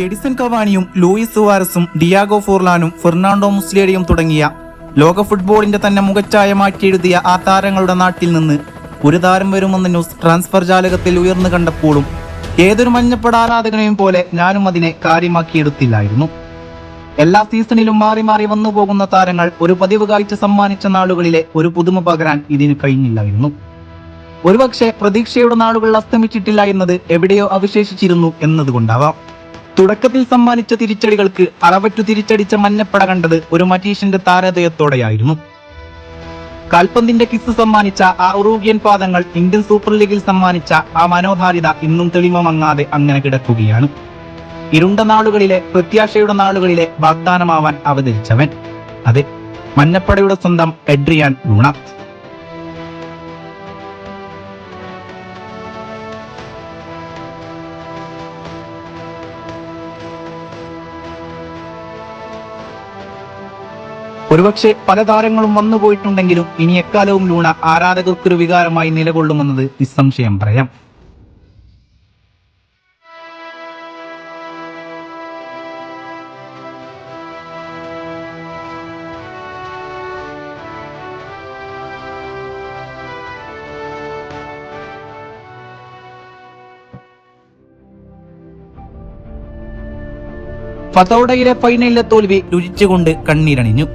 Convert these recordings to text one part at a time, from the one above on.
Edison കവാനിയും Luis സുവാരസും Diego ഫോർലാനും Fernando മുസ്ലേരിയും തുടങ്ങിയ ലോക ഫുട്ബോളിന്റെ തന്നെ മുഖച്ഛായ മാറ്റിയെഴുതിയ ആ താരങ്ങളുടെ നാട്ടിൽ നിന്ന് ഒരു താരം വരുമെന്ന ന്യൂസ് ട്രാൻസ്ഫർ ജാലകത്തിൽ ഉയർന്നു കണ്ടപ്പോഴും ഏതൊരു മഞ്ഞപ്പട ആരാധകനെയും പോലെ ഞാനും അതിനെ കാര്യമാക്കിയെടുത്തില്ലായിരുന്നു. എല്ലാ സീസണിലും മാറി മാറി വന്നു പോകുന്ന താരങ്ങൾ ഒരു പതിവ് കാഴ്ച സമ്മാനിച്ച നാളുകളിലെ ഒരു പുതുമ പകരാൻ ഇതിന് കഴിഞ്ഞില്ലായിരുന്നു. ഒരുപക്ഷെ പ്രതീക്ഷയുടെ നാളുകൾ അസ്തമിച്ചിട്ടില്ല എന്നത് എവിടെയോ അവശേഷിച്ചിരുന്നു എന്നതുകൊണ്ടാവാം. തുടക്കത്തിൽ സമ്മാനിച്ച തിരിച്ചടികൾക്ക് അളവറ്റു തിരിച്ചടിച്ച മഞ്ഞപ്പട കണ്ടത് ഒരു മറ്റീഷ്യന്റെ താരതയത്തോടെയായിരുന്നു. കാൽപന്തിന്റെ കിസ് സമ്മാനിച്ച ആ ഉറൂഗ്യൻ പാദങ്ങൾ ഇന്ത്യൻ സൂപ്പർ ലീഗിൽ സമ്മാനിച്ച ആ മനോഹാരിത ഇന്നും തെളിമ മങ്ങാതെ അങ്ങനെ കിടക്കുകയാണ്. ഇരുണ്ട നാളുകളിലെ പ്രത്യാശയുടെ നാളുകളിലെ വാഗ്ദാനമാവാൻ അവതരിച്ചവൻ, അതെ, മഞ്ഞപ്പടയുടെ സ്വന്തം എഡ്രിയാൻ ലൂണ. ഒരുപക്ഷെ പല താരങ്ങളും വന്നുപോയിട്ടുണ്ടെങ്കിലും ഇനി എക്കാലവും ലൂണ ആരാധകർക്കൊരു വികാരമായി നിലകൊള്ളുമെന്നത് നിസ്സംശയം പറയാം. ഫതോഡയിലെ ഫൈനലിലെ തോൽവി രുചിച്ചുകൊണ്ട് കണ്ണീരണിഞ്ഞു.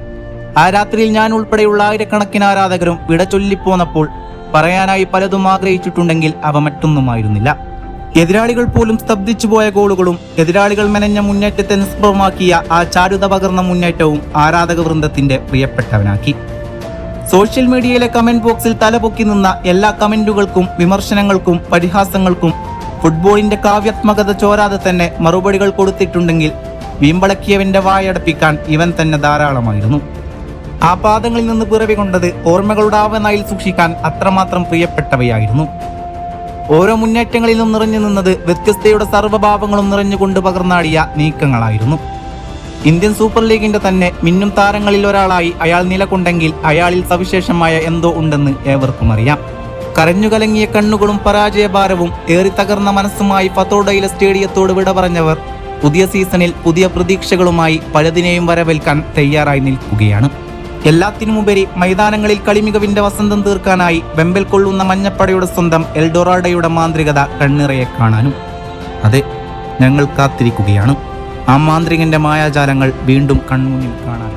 ആ രാത്രിയിൽ ഞാൻ ഉൾപ്പെടെയുള്ള ആയിരക്കണക്കിന് ആരാധകരും വിട ചൊല്ലിപ്പോന്നപ്പോൾ പറയാനായി പലതും ആഗ്രഹിച്ചിട്ടുണ്ടെങ്കിൽ അവ മറ്റൊന്നുമായിരുന്നില്ല. എതിരാളികൾ പോലും സ്തബ്ധിച്ചു പോയ ഗോളുകളും എതിരാളികൾ മെനഞ്ഞ മുന്നേറ്റത്തെ നിഷ്പ്രഭമാക്കിയ ആ ചാരുത പകർന്ന മുന്നേറ്റവും ആരാധക വൃന്ദത്തിന്റെ പ്രിയപ്പെട്ടവനാക്കി. സോഷ്യൽ മീഡിയയിലെ കമന്റ് ബോക്സിൽ തലപൊക്കി നിന്ന എല്ലാ കമന്റുകൾക്കും വിമർശനങ്ങൾക്കും പരിഹാസങ്ങൾക്കും ഫുട്ബോളിന്റെ കാവ്യാത്മകത ചോരാതെ തന്നെ മറുപടികൾ കൊടുത്തിട്ടുണ്ടെങ്കിൽ വീമ്പളക്കിയവന്റെ വായടപ്പിക്കാൻ ഇവൻ തന്നെ ധാരാളമായിരുന്നു. ആ പാദങ്ങളിൽ നിന്ന് പിറവി കൊണ്ടത് ഓർമ്മകളുടെ ആവനായിൽ സൂക്ഷിക്കാൻ അത്രമാത്രം പ്രിയപ്പെട്ടവയായിരുന്നു. ഓരോ മുന്നേറ്റങ്ങളിലും നിറഞ്ഞു നിന്നത് വ്യത്യസ്തയുടെ സർവ്വഭാവങ്ങളും നിറഞ്ഞുകൊണ്ട് പകർന്നാടിയ നീക്കങ്ങളായിരുന്നു. ഇന്ത്യൻ സൂപ്പർ ലീഗിന്റെ തന്നെ മിന്നും താരങ്ങളിൽ ഒരാളായി അയാൾ നിലകൊണ്ടെങ്കിൽ അയാളിൽ സവിശേഷമായ എന്തോ ഉണ്ടെന്ന് ഏവർക്കും അറിയാം. കരഞ്ഞുകലങ്ങിയ കണ്ണുകളും പരാജയഭാരവും ഏറി തകർന്ന മനസ്സുമായി ഫതോഡയിലെ സ്റ്റേഡിയത്തോട് വിട പറഞ്ഞവർ പുതിയ സീസണിൽ പുതിയ പ്രതീക്ഷകളുമായി പലതിനെയും വരവേൽക്കാൻ തയ്യാറായി നിൽക്കുകയാണ്. എല്ലാത്തിനുമുപരി മൈതാനങ്ങളിൽ കളിമികവിന്റെ വസന്തം തീർക്കാനായി വെമ്പൽ കൊള്ളുന്ന മഞ്ഞപ്പടയുടെ സ്വന്തം എൽഡോറാഡോയുടെ മാന്ത്രികത കണ്ണിറയെ കാണാനും. അതെ, ഞങ്ങൾ കാത്തിരിക്കുകയാണ് ആ മാന്ത്രികന്റെ മായാജാലങ്ങൾ വീണ്ടും കൺമുന്നിൽ കാണാൻ.